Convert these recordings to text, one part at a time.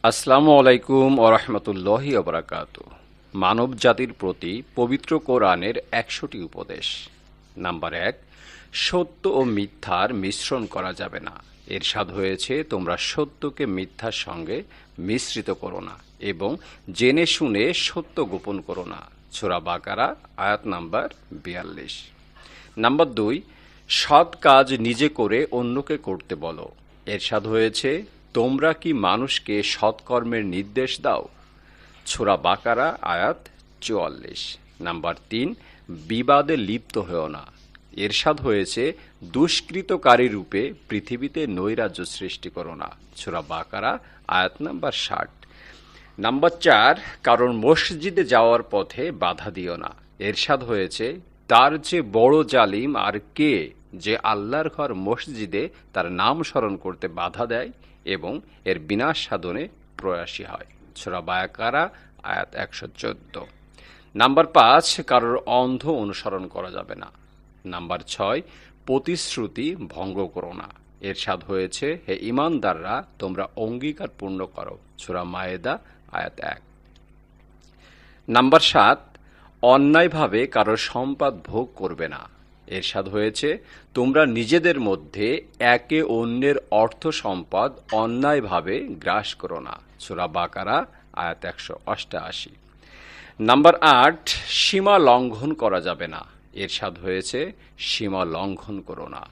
আসসালামু আলাইকুম ওরহমতুল্লাহি ওবরাকাতু। মানব জাতির প্রতি পবিত্র কোরআনের ১০০টি উপদেশ। নাম্বার ১, সত্য ও মিথ্যার মিশ্রণ করা যাবে না। এরশাদ হয়েছে, তোমরা সত্যকে মিথ্যার সঙ্গে মিশ্রিত করো না এবং জেনে শুনে সত্য গোপন করো না। সূরা বাকারা আয়াত নাম্বার ৪২। নাম্বার ২, সৎ কাজ নিজে করে অন্যকে করতে বলো। এরশাদ হয়েছে, তোমরা কি মানুষকে সৎকর্মের নির্দেশ দাও? সূরা বাকারা আয়াত ৪৪। নাম্বার ৩, বিবাদে লিপ্ত হও না। এরশাদ হয়েছে, দুষ্কৃতকারী রূপে পৃথিবীতে নৈরাজ্য সৃষ্টি করো না। সূরা বাকারা আয়াত নাম্বার ৬০। নাম্বার ৪, কারণ মসজিদে যাওয়ার পথে বাধা দিও না। এরশাদ হয়েছে, তার যে বড় জালিম আর কে, যে আল্লাহর ঘর মসজিদে তার নাম স্মরণ করতে বাধা দেয় এবং এর বিনাশ সাধনে প্রয়াসী হয়। সূরা বাকারা আয়াত ১১৪। নাম্বার ৫, কারোর অন্ধ অনুসরণ করা যাবে না। নাম্বার ৬, প্রতিশ্রুতি ভঙ্গ করো না। এরশাদ হয়েছে, হে ঈমানদাররা, তোমরা অঙ্গীকার পূর্ণ করো। সূরা মায়েদা আয়াত ১। নাম্বার ৭, অন্যায়ভাবে কারোর সম্পদ ভোগ করবে না। এরশাদ হয়েছে, তোমরা নিজেদের মধ্যে একে অন্যের অর্থ সম্পদ অন্যায়ভাবে গ্রাস করো না। সূরা বাকারা আয়াত ১৮৮। নাম্বার ৮, সীমা লঙ্ঘন করা যাবে না। এরশাদ হয়েছে, সীমা লঙ্ঘন করো না।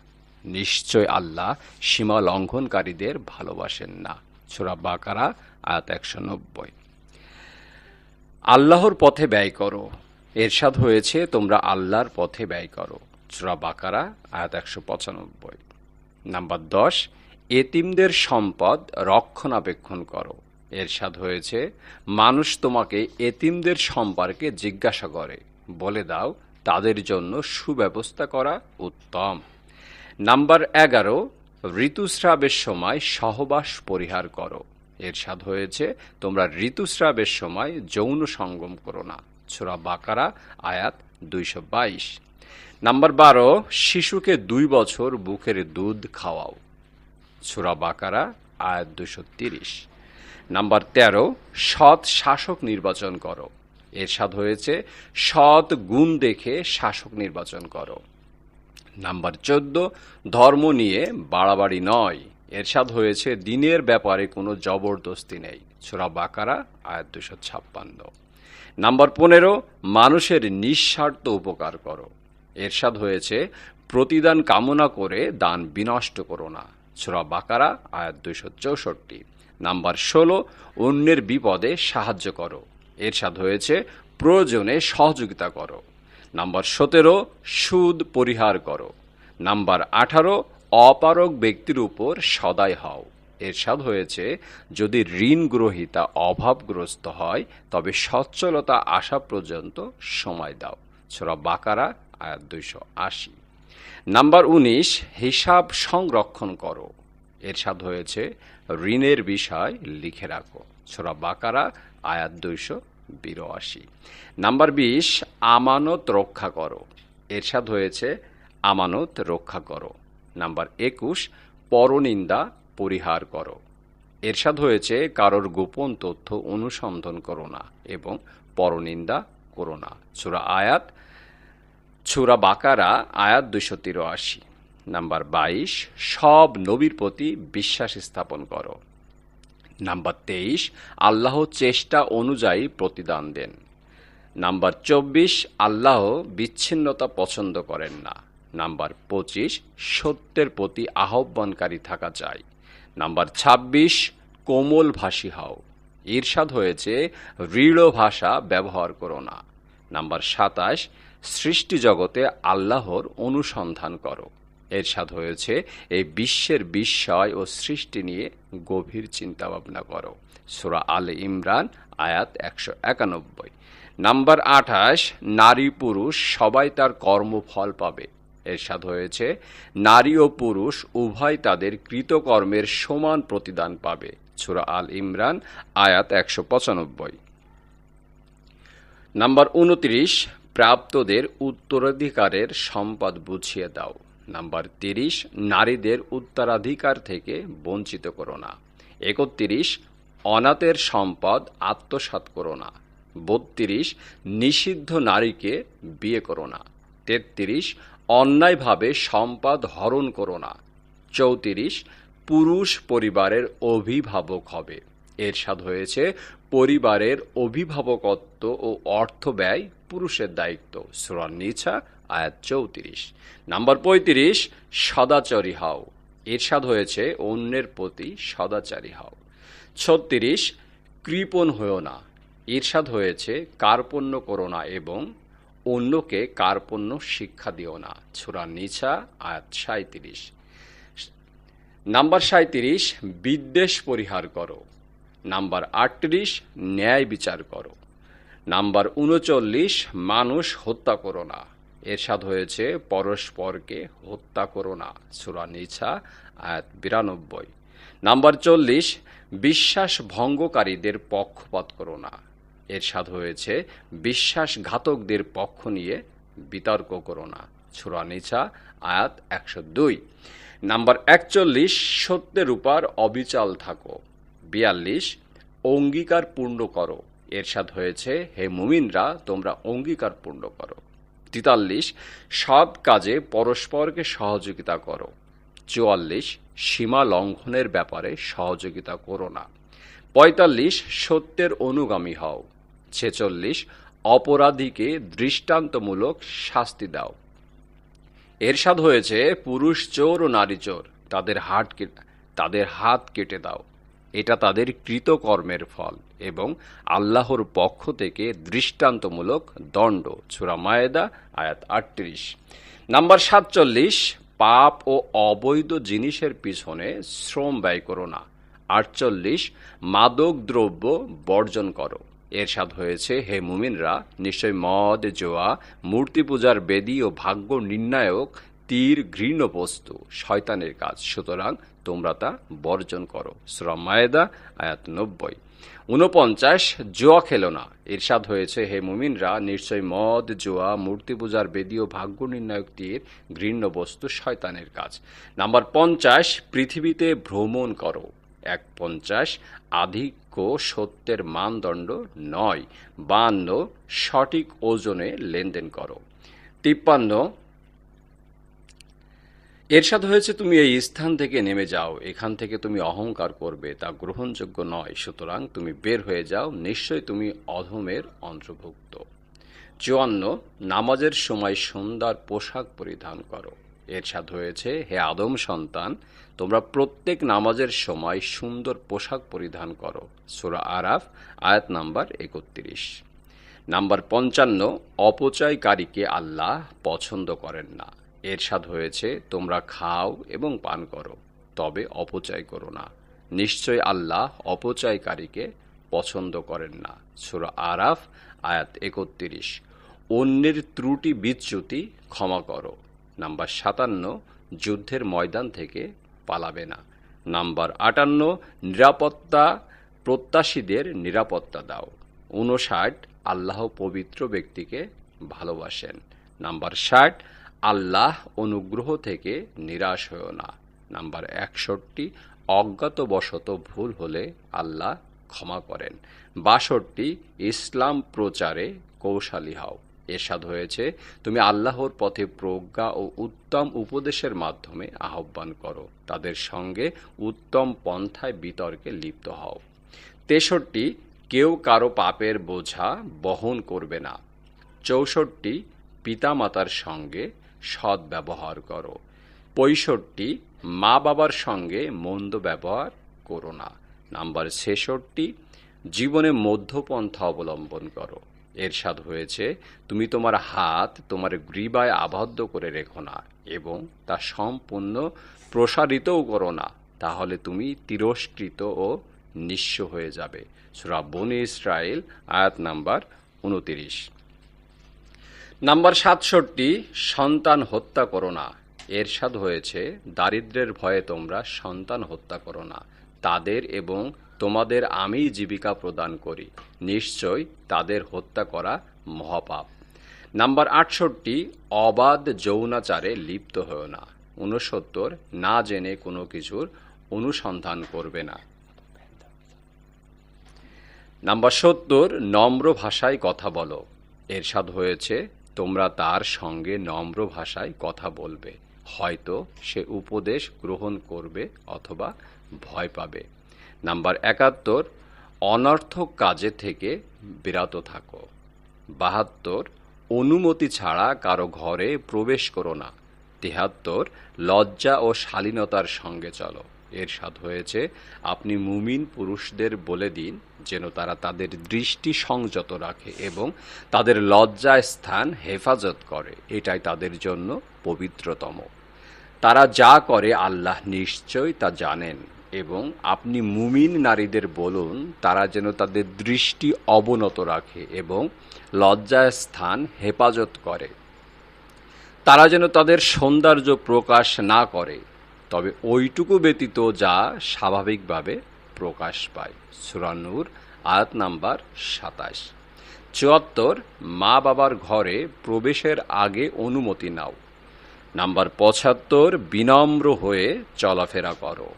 নিশ্চয় আল্লাহ সীমা লঙ্ঘনকারীদের ভালোবাসেন না। সূরা বাকারা আয়াত ১৯০। আল্লাহর পথে ব্যয় করো। এরশাদ হয়েছে, তোমরা আল্লাহর পথে ব্যয় করো। সূরা বাকারা আয়াত ১৯৫। নাম্বার ১০, এতিমদের সম্পদ রক্ষণাবেক্ষণ করো। এরশাদ হয়েছে, মানুষ তোমাকে এতিমদের সম্পর্কে জিজ্ঞাসা করে, বলে দাও তাদের জন্য সুব্যবস্থা করা উত্তম। নাম্বার ১১, ঋতুস্রাবের সময় সহবাস পরিহার করো। এরশাদ হয়েছে, তোমরা ঋতুস্রাবের সময় যৌন সঙ্গম করো না। সূরা বাকারা আয়াত ২২২। নাম্বার ১২, শিশুকে ২ বছর বুকের দুধ খাওয়াও। সূরা বাকারা আয়াত ২৩০। নাম্বার ১৩, সৎ শাসক নির্বাচন করো। এরশাদ হয়েছে, সৎ গুণ দেখে শাসক নির্বাচন করো। নাম্বার ১৪, ধর্ম নিয়ে বাড়াবাড়ি নয়। এরশাদ হয়েছে, দিনের ব্যাপারে কোনো জবরদস্তি নেই। সূরা বাকারা আয়াত ২৫৬। নাম্বার ১৫, মানুষের নিঃস্বার্থ উপকার করো। এরশাদ হয়েছে, প্রতিদান কামনা করে দান বিনষ্ট করো না। সূরা বাকারা আয়াত ২৬৪। নাম্বার ১৬, অন্যের বিপদে সাহায্য করো। এরশাদ হয়েছে, প্রয়োজনে সহযোগিতা করো। নাম্বার ১৭, সুদ পরিহার করো। নাম্বার ১৮, অপারগ ব্যক্তির উপর সদয় হও। এরশাদ হয়েছে, যদি ঋণ গ্রহীতা অভাবগ্রস্ত হয় তবে সচ্ছলতা আসা পর্যন্ত সময় দাও। সূরা বাকারা আয়াত ২৮০। নাম্বার ১৯, হিসাব সংরক্ষণ করো। এরশাদ হয়েছে, ঋণের বিষয় লিখে রাখো। সূরা বাকারা আয়াত ২৮২। নাম্বার ২০, আমানত রক্ষা করো। এরশাদ হয়েছে, আমানত রক্ষা করো। নাম্বার ২১, পরনিন্দা পরিহার করো। এরশাদ হয়েছে, কারোর গোপন তথ্য অনুসন্ধান করো না এবং পরনিন্দা করো না। সূরা বাকারা আয়াত ২৮৩। নাম্বার ২২, সব নবীর প্রতি বিশ্বাস স্থাপন করো। নাম্বার ২৩, আল্লাহ চেষ্টা অনুযায়ী প্রতিদান দেন। নাম্বার ২৪, আল্লাহ বিচ্ছিন্নতা পছন্দ করেন না। নাম্বার ২৫, সত্যের প্রতি আহ্বানকারী থাকা চাই। নাম্বার ২৬, কোমল ভাষী হও। ঈর্ষাদ হয়েছে, দৃঢ় ভাষা ব্যবহার করো না। নাম্বার ২৭, সৃষ্টি জগতে আল্লাহর অনুসন্ধান করো। এরশাদ হয়েছে, এই বিশ্বের বিস্ময় ও সৃষ্টি নিয়ে গভীর চিন্তা ভাবনা করো। সূরা আলে ইমরান আয়াত ১৯১। নাম্বার ২৮, নারী পুরুষ সবাই তার কর্মফল পাবে। এরশাদ হয়েছে, নারী ও পুরুষ উভয় তাদের কৃতকর্মের সমান প্রতিদান পাবে। সূরা আল ইমরান আয়াত ১৯৫। নাম্বার ২৯, প্রাপ্তদের উত্তরাধিকারের সম্পদ বুঝিয়ে দাও। নাম্বার ৩০, নারীদের উত্তরাধিকার থেকে বঞ্চিত করো না। ৩১, অনাথের সম্পদ আত্মসাৎ করো না। 32 নিষিদ্ধ নারীকে বিয়ে করো না। 33 অন্যায়ভাবে সম্পদ হরণ করো না। 34 পুরুষ পরিবারের অভিভাবক হবে। এরশাদ হয়েছে পরিবারের অভিভাবকত্ব ও অর্থ ব্যয় পুরুষের দায়িত্ব। সূরা নিসা আয়াত 34। নাম্বার 35 সদাচরী হও। এরশাদ হয়েছে অন্যের প্রতি সদাচারী হও। 36 কৃপণ হও না। ইরশাদ হয়েছে কার্পণ্য করো না এবং অন্যকে কার্পণ্য শিক্ষা দিও না। সূরা নিসা আয়াত 37। নাম্বার 37 বিদ্বেষ পরিহার করো। নাম্বার 38 ন্যায় বিচার করো। নাম্বার 39 মানুষ হত্যা করো না। এরশাদ হয়েছে পরস্পরকে হত্যা করো না। সূরা নিসা আয়াত 92। নাম্বার 40 বিশ্বাস ভঙ্গকারীদের পক্ষপাত করো না। এরশাদ হয়েছে বিশ্বাসঘাতকদের পক্ষ নিয়ে বিতর্ক করো না। সূরা নিসা আয়াত 102। নাম্বার 41 সত্যের উপর অবিচল থাকো। 42 অঙ্গীকার পূর্ণ করো। এরশাদ হয়েছে হে মুমিনরা তোমরা অঙ্গীকার পূর্ণ করো। 43 সৎ কাজে পরস্পরকে সহযোগিতা করো। 44 সীমা লঙ্ঘনের ব্যাপারে সহযোগিতা করো না। 45 সত্যের অনুগামী হও। 46 অপরাধীকে দৃষ্টান্তমূলক শাস্তি দাও। এরশাদ হয়েছে পুরুষ চোর ও নারী চোর তাদের হাত কেটে দাও। এটা তাদের কৃতকর্মের ফল এবং আল্লাহর পক্ষ থেকে দৃষ্টান্তমূলক দণ্ড। সূরা মায়েদা আয়াত 38। নাম্বার 47 পাপ ও অবৈধ জিনিসের পিছনে শ্রম ব্যয় করো না। 48 মাদক দ্রব্য বর্জন করো। এরশাদ হয়েছে হে মুমিনরা নিশ্চয় মদ জুয়া মূর্তি পূজার বেদী ও ভাগ্য নির্ণায়ক তীর ঘৃণ্য বস্তু শয়তানের কাজ, সুতরাং তোমরা তা বর্জন করো। সূরা মায়েদা আয়াত 90। 49 জুয়া খেলো না। ইরশাদ হয়েছে হে মুমিনরা নিশ্চয় মদ জুয়া মূর্তি পূজার বেদী ও ভাগ্য নির্ণায়ক তীর ঘৃণ্য বস্তু শয়তানের কাজ। নাম্বার 50 পৃথিবীতে ভ্রমণ করো। 51 আধিক্য সত্যের মানদণ্ড নয়। 52 সঠিক ওজনে লেনদেন করো। 53 এরশাদ হয়েছে তুমি এই স্থান থেকে নেমে যাও, এখান থেকে তুমি অহংকার করবে তা গ্রহণযোগ্য নয়, সুতরাং তুমি বের হয়ে যাও, নিশ্চয় তুমি অধমের অন্তর্ভুক্ত। 54 নামাজের সময় সুন্দর পোশাক পরিধান করো। এরশাদ হয়েছে হে আদম সন্তান তোমরা প্রত্যেক নামাজের সময় সুন্দর পোশাক পরিধান করো। সূরা আরাফ আয়াত নাম্বার 31। নাম্বার 55 অপচয়কারীকে আল্লাহ পছন্দ করেন না। এরশাদ হয়েছে তোমরা খাও এবং পান করো, তবে অপচয় করো না, নিশ্চয় আল্লাহ অপচয়কারীকে পছন্দ করেন না। সূরা আরাফ আয়াত 31। অন্যের ত্রুটি বিচ্যুতি ক্ষমা করো। নাম্বার 57 যুদ্ধের ময়দান থেকে পালাবে না। নাম্বার 58 নিরাপত্তা প্রত্যাশীদের নিরাপত্তা দাও। 59 আল্লাহ পবিত্র ব্যক্তিকে ভালোবাসেন। নাম্বার 60 আল্লাহ অনুগ্রহ থেকে নিরাশ হও না। নাম্বার 61 অজ্ঞাতবশত ভুল হলে আল্লাহ ক্ষমা করেন। 62 ইসলাম প্রচারে কৌশলী হও। এরশাদ হয়েছে তুমি আল্লাহর পথে প্রজ্ঞা ও উত্তম উপদেশের মাধ্যমে আহ্বান করো, তাদের সঙ্গে উত্তম পন্থায় বিতর্কে লিপ্ত হও। 63 কেউ কারো পাপের বোঝা বহন করবে না। 64 পিতামাতার সঙ্গে সৎ ব্যবহার করো। 65 মা বাবার সঙ্গে মন্দ ব্যবহার করো না। নাম্বার 66 জীবনে মধ্যপন্থা অবলম্বন করো। এরশাদ হয়েছে তুমি তোমার হাত তোমার গ্রীবায় আবদ্ধ করে রেখো না এবং তা সম্পূর্ণ প্রসারিতও করো না, তাহলে তুমি তিরস্কৃত ও নিঃস্ব হয়ে যাবে। সূরা বনী ইসরাইল আয়াত নাম্বার 29। নাম্বার 67 সন্তান হত্যা করো না। এরশাদ হয়েছে দারিদ্র্যের ভয়ে তোমরা সন্তান হত্যা করো না, তাদের এবং তোমাদের আমি জীবিকা প্রদান করি, নিশ্চয় তাদের হত্যা করা মহাপাপ। নাম্বার 68 অবাধ যৌনাচারে লিপ্ত হও না। 69 না জেনে কোনো কিছুর অনুসন্ধান করবে না। নাম্বার ৭০, নম্র ভাষায় কথা বলো। এরশাদ হয়েছে, তোমরা তার সঙ্গে নম্র ভাষায় কথা বলবে, হয়তো সে উপদেশ গ্রহণ করবে অথবা ভয় পাবে। নাম্বার ৭১, অনর্থক কাজে থেকে বিরত থাকো। ৭২, অনুমতি ছাড়া কারো ঘরে প্রবেশ করো না। ৭৩, লজ্জা ও শালীনতার সঙ্গে চলো। এরশাদ হয়েছে, আপনি মুমিন পুরুষদের বলে দিন যেন তারা তাদের দৃষ্টি সংযত রাখে এবং তাদের লজ্জা স্থান হেফাজত করে, এটাই তাদের জন্য পবিত্রতম। তারা যা করে আল্লাহ নিশ্চয় তা জানেন। এবং আপনি মুমিন নারীদের বলুন তারা যেন তাদের দৃষ্টি অবনত রাখে এবং লজ্জার স্থান হেফাজত করে। তারা যেন তাদের সৌন্দর্য প্রকাশ না করে, তবে ওইটুকু ব্যতীত যা স্বাভাবিকভাবে প্রকাশ পায়। সূরা নূর আয়াত নাম্বার ২৭। ৭৪, মা বাবার ঘরে প্রবেশের আগে অনুমতি নাও। নাম্বার ৭৫, বিনম্র হয়ে চলাফেরা করো।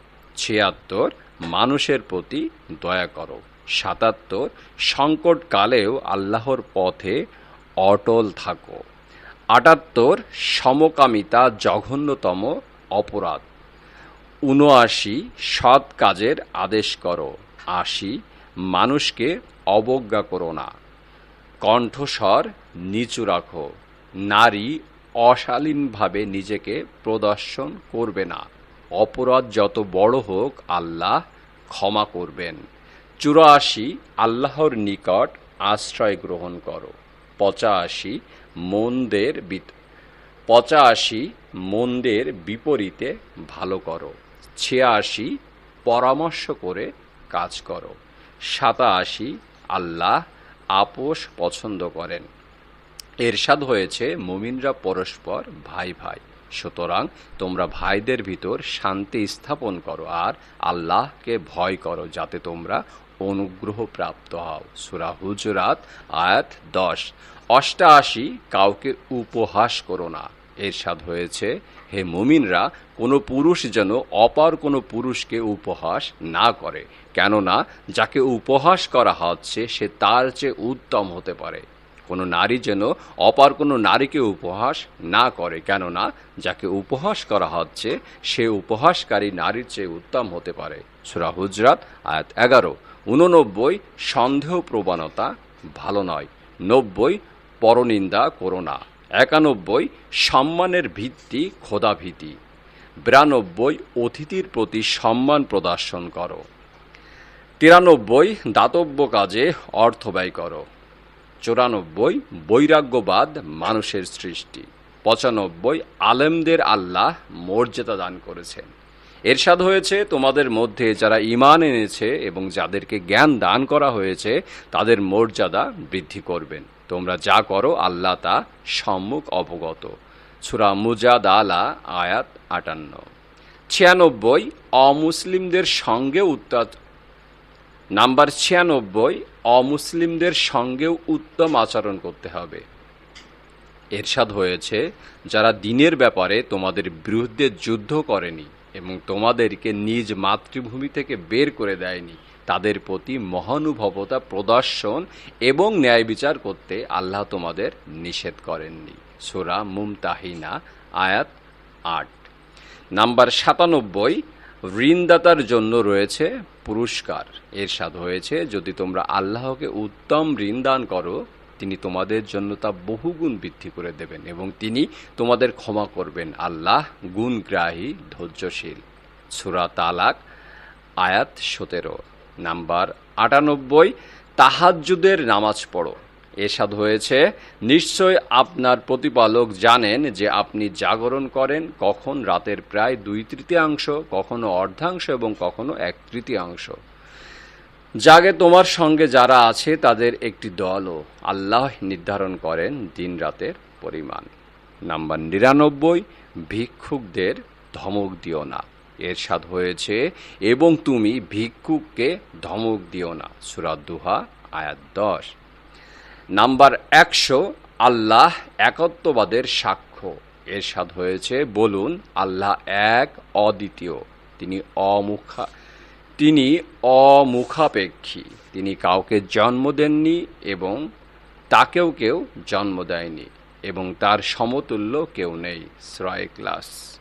৭৬, মানুষের প্রতি দয়া করো। ৭৭, সংকটকালেও আল্লাহর পথে অটল থাকো। ৭৮, সমকামিতা জঘন্যতম অপরাধ। ৭৯, সৎ কাজের আদেশ করো। ৮০, মানুষকে অবজ্ঞা করো না। কণ্ঠস্বর নিচু রাখো। নারী অশালীনভাবে নিজেকে প্রদর্শন করবে না। অপরাধ যত বড় হোক আল্লাহ ক্ষমা করবেন। ৮৪, আল্লাহর নিকট আশ্রয় গ্রহণ করো। ৮৫, মন্দের বিপরীতে ভালো করো। ৮৬, পরামর্শ করে কাজ করো। ৮৭, আল্লাহ আপোষ পছন্দ করেন। এরশাদ হয়েছে, মুমিনরা পরস্পর ভাই ভাই, সুতরাং তোমরা ভাইদের ভিতর শান্তি স্থাপন করো আর আল্লাহকে ভয় করো যাতে তোমরা অনুগ্রহ প্রাপ্ত হও। সূরা হুজুরাত আয়াত ১০। ৮৮, কাউকে উপহাস করো না। এরশাদ হয়েছে, হে মুমিনরা, কোনো পুরুষ যেন অপর কোনো পুরুষকে উপহাস না করে, কেননা যাকে উপহাস করা হচ্ছে সে তার চেয়ে উত্তম হতে পারে। কোনো নারী যেন অপর কোনো নারীকে উপহাস না করে, কেননা যাকে উপহাস করা হচ্ছে সে উপহাসকারী নারীর চেয়ে উত্তম হতে পারে। সূরা হুজরাত আয়াত ১১। ৮৯, সন্দেহ প্রবণতা ভালো নয়। ৯০, পরনিন্দা করো না। ৯১, সম্মানের ভিত্তি খোদাভীতি। ৯২, অতিথির প্রতি সম্মান প্রদর্শন করো। ৯৩, দাতব্য কাজে অর্থ ব্যয় করো। ৯৪, বৈরাগ্যবাদ মানুষের সৃষ্টি। ৯৫, আলেমদের আল্লাহ মর্যাদা দান করেছেন। এরশাদ হয়েছে, তোমাদের মধ্যে যারা ঈমান এনেছে এবং যাদেরকে জ্ঞান দান করা হয়েছে তাদের মর্যাদা বৃদ্ধি করবেন। তোমরা যা করো আল্লাহ তা সম্মুখ অবগত। সূরা মুজাদালা আয়াত ৫৮। ৯৬, অমুসলিমদের সঙ্গে নাম্বার ৯৬, অমুসলিমদের সঙ্গেও উত্তম আচরণ করতে হবে। এরশাদ হয়েছে, যারা দ্বীনের ব্যাপারে তোমাদের বিরুদ্ধে যুদ্ধ করেনি এবং তোমাদেরকে নিজ মাতৃভূমি থেকে বের করে দেয়নি, তাদের প্রতি মহানুভবতা প্রদর্শন এবং ন্যায় বিচার করতে আল্লাহ তোমাদের নিষেধ করেননি। সূরা মুমতাহিনা আয়াত ৮। নাম্বার ৯৭, ঋণদাতার জন্য রয়েছে পুরস্কার। এরশাদ হয়েছে, যদি তোমরা আল্লাহকে উত্তম ঋণ দান করো তিনি তোমাদের জন্য তা বহুগুণ বৃদ্ধি করে দেবেন এবং তিনি তোমাদের ক্ষমা করবেন। আল্লাহ গুণগ্রাহী ধৈর্যশীল। সূরা তালাক আয়াত ১৭। নাম্বার ৯৮, তাহাজ্জুদের নামাজ পড়ো। এরশাদ হয়েছে, নিশ্চয় আপনার প্রতিপালক জানেন যে আপনি জাগরণ করেন কখন রাতের প্রায় ২/৩ কখনো অর্ধাংশ এবং কখনো ১/৩। জাগে তোমার সঙ্গে যারা আছে তাদের একটি দলও। আল্লাহ নির্ধারণ করেন দিন রাতের পরিমাণ। নাম্বার ৯৯, ভিক্ষুকদের ধমক দিও না। এরশাদ হয়েছে, এবং তুমি ভিক্ষুককে ধমক দিও না। সূরা দুহা আয়াত ১০। নাম্বার ১০০, আল্লাহ একত্ববাদের সাক্ষ্য। এরশাদ হয়েছে, বলুন আল্লাহ এক, অদ্বিতীয়, তিনি তিনি অমুখাপেক্ষী, তিনি কাউকে জন্ম দেননি এবং তাকেও কেউ জন্ম দেয়নি এবং তার সমতুল্য কেউ নেই। সূরা ইখলাস।